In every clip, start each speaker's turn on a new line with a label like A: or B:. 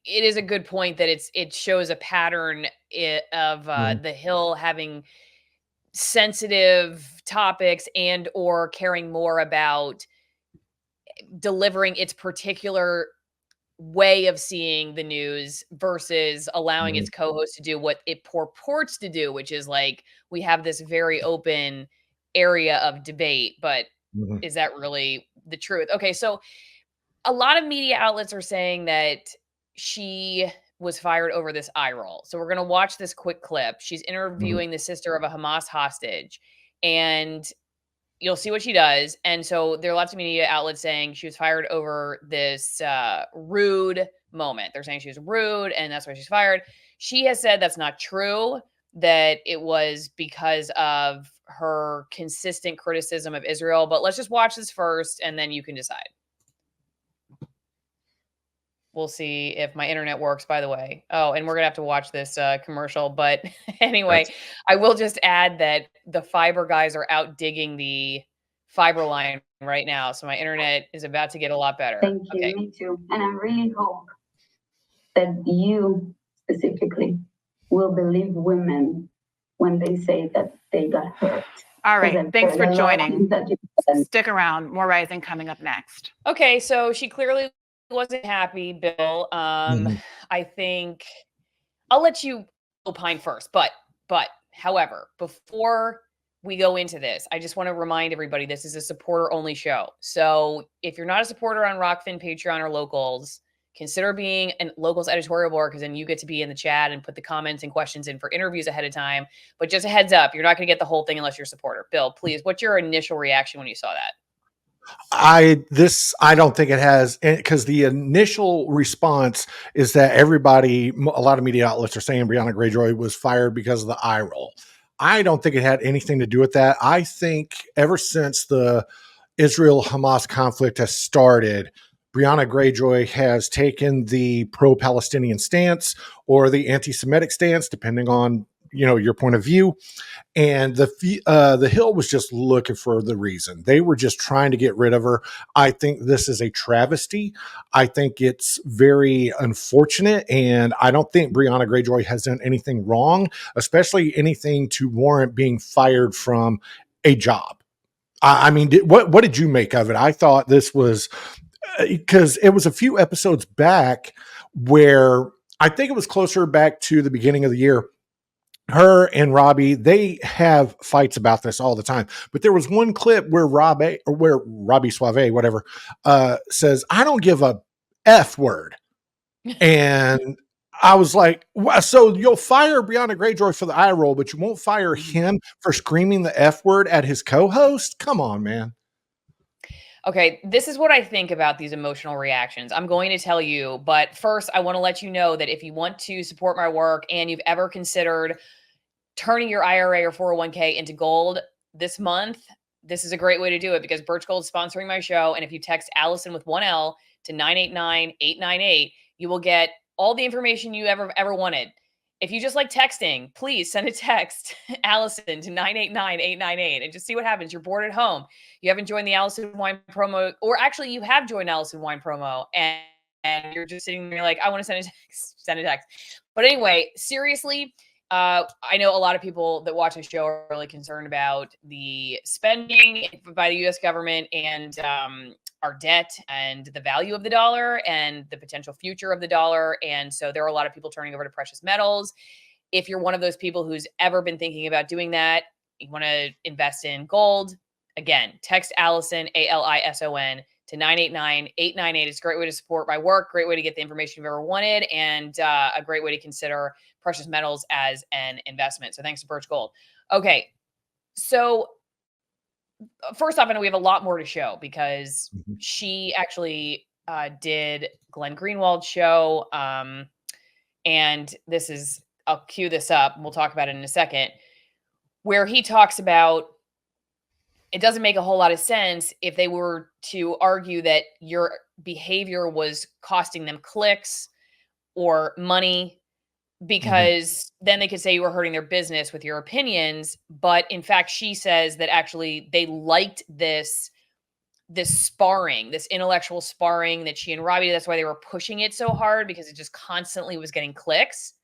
A: it is a good point that it shows a pattern of the Hill having sensitive topics and or caring more about delivering its particular way of seeing the news versus allowing its co-host to do what it purports to do, which is like, we have this very open area of debate, but is that really the truth? Okay, so a lot of media outlets are saying that she was fired over this eye roll. So we're going to watch this quick clip. She's interviewing the sister of a Hamas hostage, and you'll see what she does. And so there are lots of media outlets saying she was fired over this rude moment. They're saying she was rude and that's why she's fired. She has said that's not true, that it was because of her consistent criticism of Israel. But let's just watch this first and then you can decide. We'll see if my internet works, by the way. Oh, and we're going to have to watch this commercial. But anyway, I will just add that the fiber guys are out digging the fiber line right now. So my internet is about to get a lot better.
B: Thank you. Okay. Me too. And I really hope that you specifically will believe women when they say that they got hurt.
C: All right. Thanks for joining. Stick around. More Rising coming up next.
A: Okay. So she clearly wasn't happy, Bill. I think I'll let you opine first, but however, before we go into this, I just want to remind everybody this is a supporter only show. So if you're not a supporter on Rockfin, Patreon, or Locals, consider being a Locals editorial board, because then you get to be in the chat and put the comments and questions in for interviews ahead of time. But just a heads up, you're not going to get the whole thing unless you're a supporter. Bill, please, what's your initial reaction when you saw that?
D: I don't think it has, because the initial response is that a lot of media outlets are saying Briahna Joy Gray was fired because of the eye roll. I don't think it had anything to do with that. I think ever since the Israel-Hamas conflict has started, Briahna Joy Gray has taken the pro-Palestinian stance or the anti-Semitic stance, depending on your point of view. And the Hill was just looking for the reason. They were just trying to get rid of her. I think this is a travesty. I think it's very unfortunate. And I don't think Briahna Joy Gray has done anything wrong, especially anything to warrant being fired from a job. I mean, what did you make of it? I thought this was, because it was a few episodes back where I think it was closer back to the beginning of the year. Her and Robbie, they have fights about this all the time. But there was one clip where Robbie Suave, whatever, says, "I don't give a F word." And I was like, so you'll fire Briahna Joy Gray for the eye roll, but you won't fire him for screaming the F word at his co-host? Come on, man.
A: Okay, this is what I think about these emotional reactions. I'm going to tell you, but first I want to let you know that if you want to support my work and you've ever considered turning your IRA or 401k into gold this month, this is a great way to do it, because Birch Gold is sponsoring my show. And if you text Alison with 1L to 989-898, you will get all the information you ever wanted. If you just like texting, please send a text Alison to 989-898 and just see what happens. You're bored at home. You haven't joined the Alison Wine promo, or actually you have joined Alison Wine promo and you're just sitting there like, I want to send a text. But anyway, seriously, I know a lot of people that watch the show are really concerned about the spending by the U.S. government and our debt and the value of the dollar and the potential future of the dollar. And so there are a lot of people turning over to precious metals. If you're one of those people who's ever been thinking about doing that, you want to invest in gold, again, text Alison, ALISON, to 989-898. It's a great way to support my work, great way to get the information you've ever wanted, and a great way to consider precious metals as an investment. So thanks to Birch Gold. Okay, so first off, I know we have a lot more to show, because she actually did Glenn Greenwald's show, and this is, I'll cue this up, we'll talk about it in a second, where he talks about it doesn't make a whole lot of sense if they were to argue that your behavior was costing them clicks or money, because then they could say you were hurting their business with your opinions. But in fact, she says that actually they liked this this sparring, this intellectual sparring that she and Robbie, that's why they were pushing it so hard, because it just constantly was getting clicks.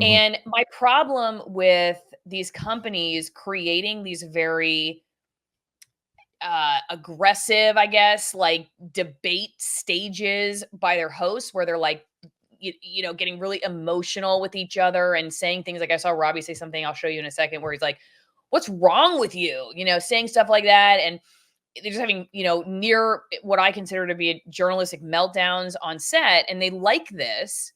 A: And my problem with these companies creating these very aggressive, I guess, like debate stages by their hosts where they're like, you know, getting really emotional with each other and saying things like, I saw Robbie say something, I'll show you in a second, where he's like, what's wrong with you? You know, saying stuff like that. And they're just having, you know, near what I consider to be journalistic meltdowns on set. And they like this.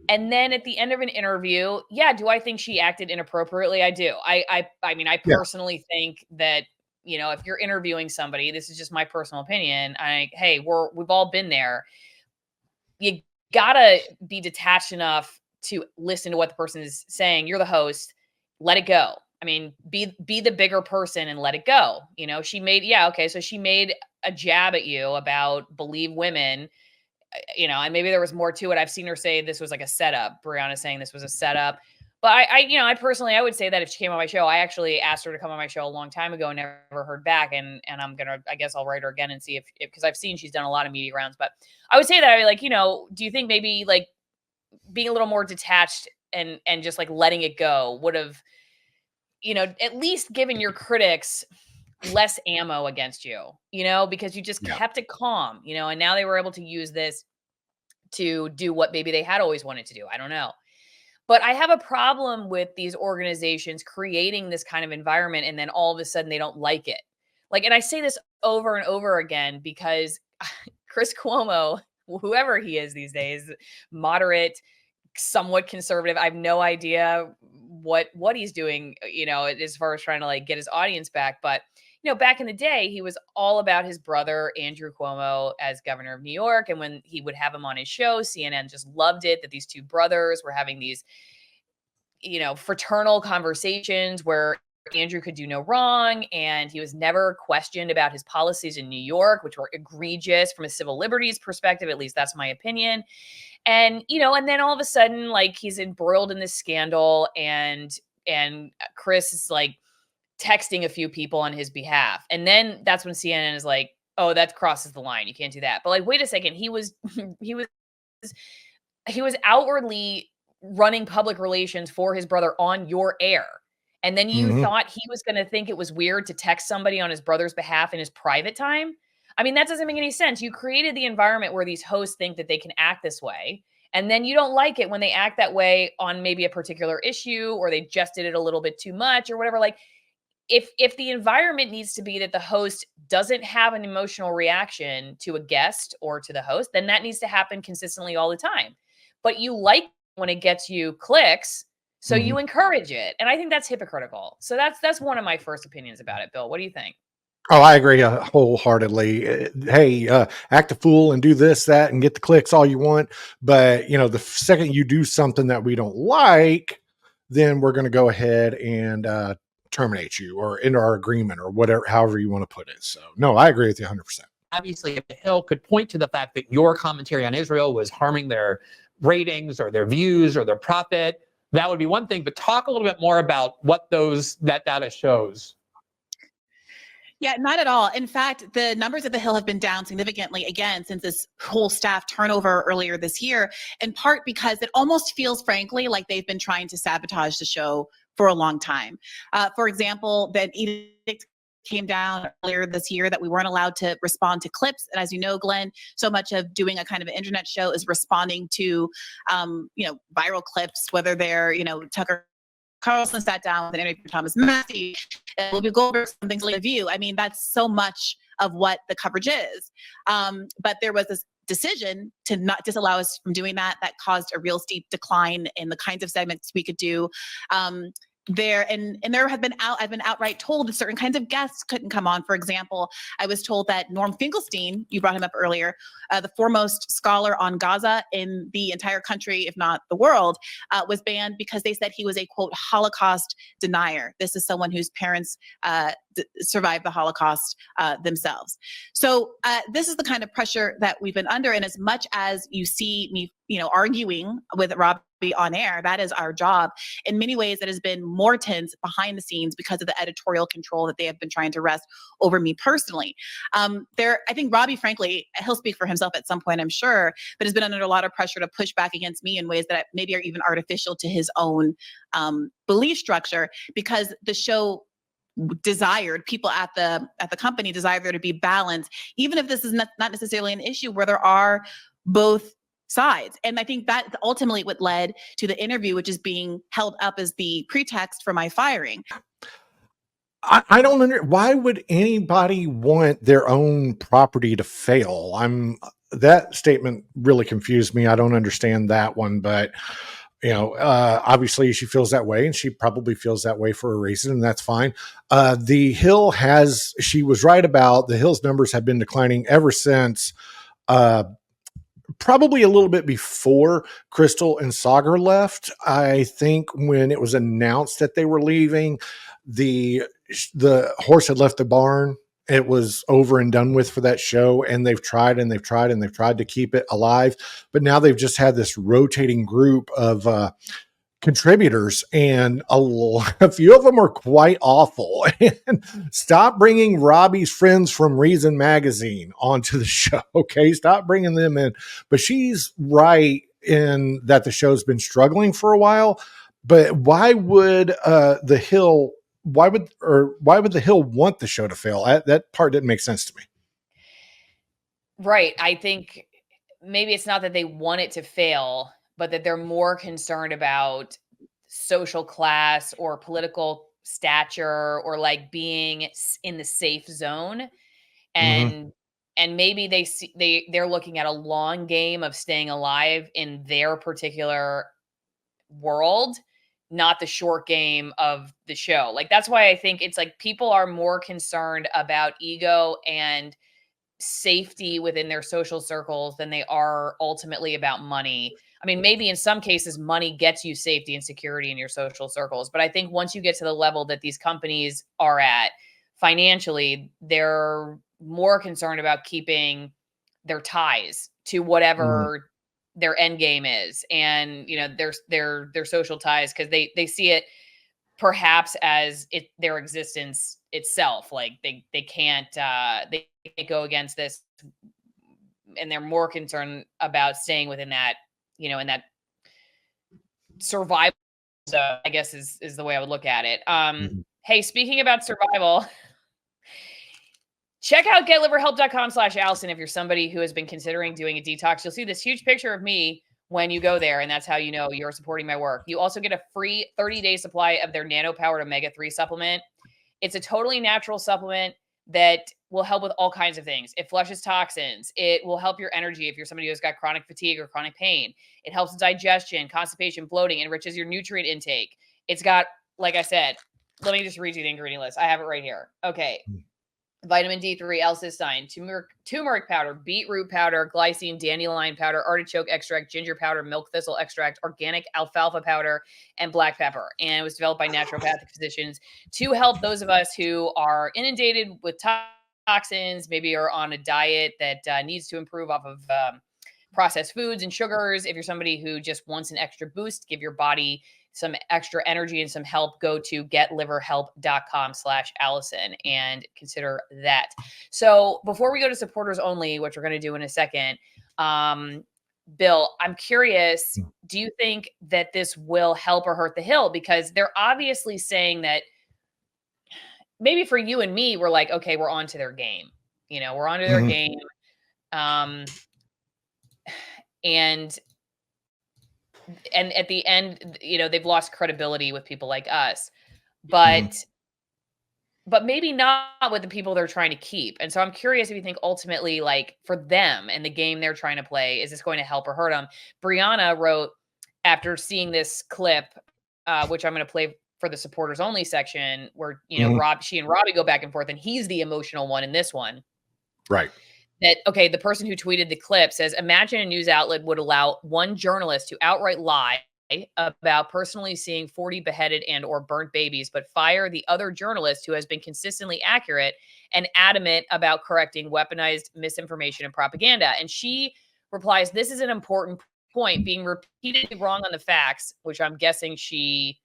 A: And then at the end of an interview, yeah, do I think she acted inappropriately? I do. I mean, I personally think that, you know, if you're interviewing somebody, this is just my personal opinion. Hey, we've all been there. You gotta be detached enough to listen to what the person is saying. You're the host. Let it go. I mean, be the bigger person and let it go. You know, she made a jab at you about believe women, you know, and maybe there was more to it. I've seen her say this was like a setup. Briahna saying this was a setup. But I personally, I would say that if she came on my show, I actually asked her to come on my show a long time ago and never heard back. And I guess I'll write her again and see if because I've seen she's done a lot of media rounds. But I would say that you know, do you think maybe like being a little more detached and just like letting it go would have, you know, at least given your critics less ammo against you, you know, because you just kept it calm, you know, and now they were able to use this to do what maybe they had always wanted to do. I don't know. But I have a problem with these organizations creating this kind of environment and then all of a sudden they don't like it. Like, and I say this over and over again because Chris Cuomo, whoever he is these days, moderate, somewhat conservative, I have no idea what he's doing, you know, as far as trying to like get his audience back. But, you know, back in the day, he was all about his brother, Andrew Cuomo, as governor of New York. And when he would have him on his show, CNN just loved it that these two brothers were having these, you know, fraternal conversations where Andrew could do no wrong. And he was never questioned about his policies in New York, which were egregious from a civil liberties perspective. At least that's my opinion. And, you know, and then all of a sudden, like he's embroiled in this scandal and Chris is like texting a few people on his behalf. And then that's when CNN is like, oh, that crosses the line. You can't do that. But like, wait a second. He was outwardly running public relations for his brother on your air. And then you thought he was going to think it was weird to text somebody on his brother's behalf in his private time. I mean, that doesn't make any sense. You created the environment where these hosts think that they can act this way. And then you don't like it when they act that way on maybe a particular issue, or they just did it a little bit too much or whatever. Like, if the environment needs to be that the host doesn't have an emotional reaction to a guest or to the host, then that needs to happen consistently all the time. But you like when it gets you clicks, so you encourage it. And I think that's hypocritical. So that's one of my first opinions about it. Bill, what do you think?
D: Oh, I agree wholeheartedly. Hey, act a fool and do this, that, and get the clicks all you want. But, you know, the second you do something that we don't like, then we're going to go ahead and terminate you or end our agreement or whatever, however you want to put it. So, no, I agree with you 100%.
E: Obviously, if the Hill could point to the fact that your commentary on Israel was harming their ratings or their views or their profit, that would be one thing. But talk a little bit more about what that data shows.
C: Yeah, not at all. In fact, the numbers at the Hill have been down significantly again since this whole staff turnover earlier this year, in part because it almost feels, frankly, like they've been trying to sabotage the show for a long time. For example, that edict came down earlier this year that we weren't allowed to respond to clips. And as you know, Glenn, so much of doing a kind of an internet show is responding to, you know, viral clips, whether they're, you know, Tucker Carlson sat down with an interview with Thomas Massey, Whoopi Goldberg, something to view. I mean, that's so much of what the coverage is. But there was this decision to not disallow us from doing that. That caused a real steep decline in the kinds of segments we could do. There have been I've been outright told that certain kinds of guests couldn't come on. For example, I was told that Norm Finkelstein, you brought him up earlier, the foremost scholar on Gaza in the entire country, if not the world, was banned because they said he was a, quote, Holocaust denier. This is someone whose parents survived the Holocaust themselves. So this is the kind of pressure that we've been under. And as much as you see me, arguing with Robbie on air. That is our job. In many ways, it has been more tense behind the scenes because of the editorial control that they have been trying to wrest over me personally. I think Robbie, frankly, he'll speak for himself at some point, I'm sure, but has been under a lot of pressure to push back against me in ways that maybe are even artificial to his own belief structure, because the show desired, people at the company desired there to be balance, even if this is not necessarily an issue where there are both sides. And I think that ultimately what led to the interview, which is being held up as the pretext for my firing.
D: I don't understand. Why would anybody want their own property to fail? That statement really confused me. I don't understand that one, but obviously she feels that way, and she probably feels that way for a reason, and that's fine. The Hill she was right about the Hill's numbers have been declining ever since, probably a little bit before Crystal and Sagar left. I think when it was announced that they were leaving, the horse had left the barn. It was over and done with for that show, and they've tried to keep it alive. But now they've just had this rotating group of contributors, and a few of them are quite awful. And stop bringing Robbie's friends from Reason Magazine onto the show. Okay, stop bringing them in. But she's right in that the show's been struggling for a while. But why would the Hill? Why would the Hill want the show to fail? That part didn't make sense to me.
A: Right. I think maybe it's not that they want it to fail, but that they're more concerned about social class or political stature, or like being in the safe zone. And maybe they're looking at a long game of staying alive in their particular world, not the short game of the show. Like, that's why I think it's like people are more concerned about ego and safety within their social circles than they are ultimately about money. I mean, maybe in some cases money gets you safety and security in your social circles, but I think once you get to the level that these companies are at financially, they're more concerned about keeping their ties to whatever their end game is, and their social ties, because they see it perhaps as their existence itself. Like they can't go against this, and they're more concerned about staying within that, in that survival zone, I guess is the way I would look at it. Hey, speaking about survival, check out getliverhelp.com/Alison if you're somebody who has been considering doing a detox. You'll see this huge picture of me when you go there, and that's how you know you're supporting my work. You also get a free 30-day supply of their nano-powered omega-3 supplement. It's a totally natural supplement that will help with all kinds of things. It flushes toxins. It will help your energy if you're somebody who's got chronic fatigue or chronic pain. It helps with digestion, constipation, bloating, enriches your nutrient intake. It's got, like I said, let me just read you the ingredient list. I have it right here. Okay. Vitamin D3, L-cysteine, turmeric powder, beetroot powder, glycine, dandelion powder, artichoke extract, ginger powder, milk thistle extract, organic alfalfa powder, and black pepper. And it was developed by naturopathic physicians to help those of us who are inundated with toxins, maybe are on a diet that needs to improve off of processed foods and sugars. If you're somebody who just wants an extra boost, give your body some extra energy and some help, go to getliverhelp.com/Alison and consider that. So before we go to supporters only, which we're going to do in a second, Bill, I'm curious, do you think that this will help or hurt the Hill? Because they're obviously saying that maybe for you and me, we're like, okay, we're on to their game. We're on to their game. And at the end, they've lost credibility with people like us, but maybe not with the people they're trying to keep. And so I'm curious if you think ultimately, like, for them and the game they're trying to play, is this going to help or hurt them? Briahna wrote, after seeing this clip, which I'm going to play for the supporters only section, where, she and Robbie go back and forth, and he's the emotional one in this one.
D: Right.
A: That, okay, the person who tweeted the clip says, imagine a news outlet would allow one journalist to outright lie about personally seeing 40 beheaded and or burnt babies, but fire the other journalist who has been consistently accurate and adamant about correcting weaponized misinformation and propaganda. And she replies, this is an important point, being repeatedly wrong on the facts, which I'm guessing she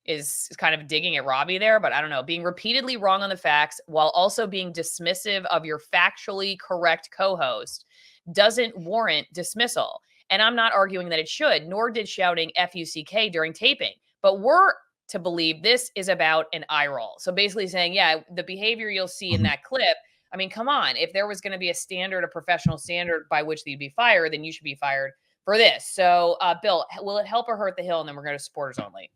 A: is kind of digging at Robbie there, but I don't know, being repeatedly wrong on the facts while also being dismissive of your factually correct co-host doesn't warrant dismissal. And I'm not arguing that it should, nor did shouting F-U-C-K during taping. But we're to believe this is about an eye roll. So basically saying, yeah, the behavior you'll see in that clip, I mean, come on. If there was going to be a standard, a professional standard by which you'd be fired, then you should be fired for this. So, Bill, will it help or hurt the Hill? And then we're going to supporters only.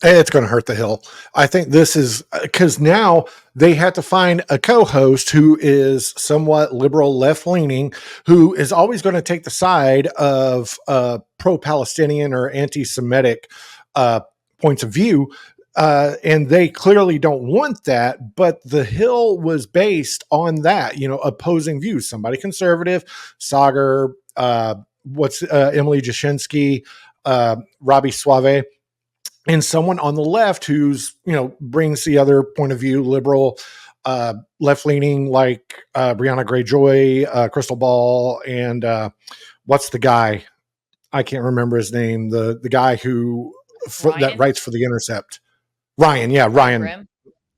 D: It's going to hurt the Hill. I think this is because now they have to find a co-host who is somewhat liberal, left-leaning, who is always going to take the side of pro-Palestinian or anti-Semitic points of view. And they clearly don't want that, but the Hill was based on that, opposing views. Somebody conservative, Sagar, Emily Jashinsky, Robbie Suave, and someone on the left who's, brings the other point of view, liberal, left-leaning, like Briahna Joy Gray, Crystal Ball, and what's the guy? I can't remember his name. The guy who that writes for The Intercept. Ryan.
A: Grimm.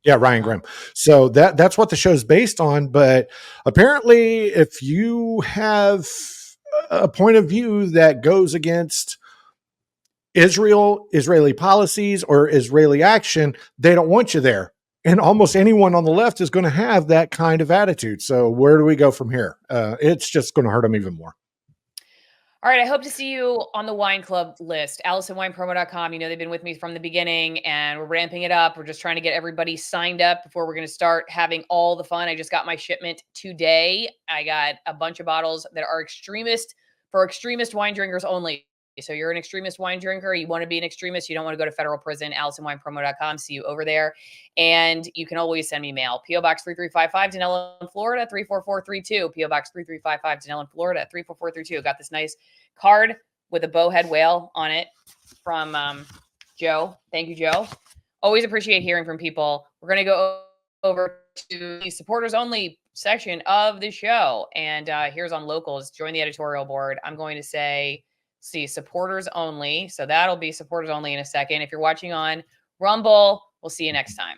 D: Yeah, Ryan Grimm. So that's what the show's based on. But apparently, if you have a point of view that goes against Israeli policies, or Israeli action, they don't want you there. And almost anyone on the left is going to have that kind of attitude. So where do we go from here? It's just going to hurt them even more.
A: All right. I hope to see you on the wine club list. AlisonWinePromo.com. They've been with me from the beginning, and we're ramping it up. We're just trying to get everybody signed up before we're going to start having all the fun. I just got my shipment today. I got a bunch of bottles that are for extremist wine drinkers only. So you're an extremist wine drinker, you want to be an extremist, you don't want to go to federal prison, AlisonWinePromo.com. See you over there. And you can always send me mail. P.O. Box 3355, Denellen, Florida, 34432. P.O. Box 3355, Denellen, Florida, 34432. Got this nice card with a bowhead whale on it from Joe. Thank you, Joe. Always appreciate hearing from people. We're going to go over to the supporters only section of the show. And here's on locals. Join the editorial board. I'm going to say... supporters only. So that'll be supporters only in a second. If you're watching on Rumble, we'll see you next time.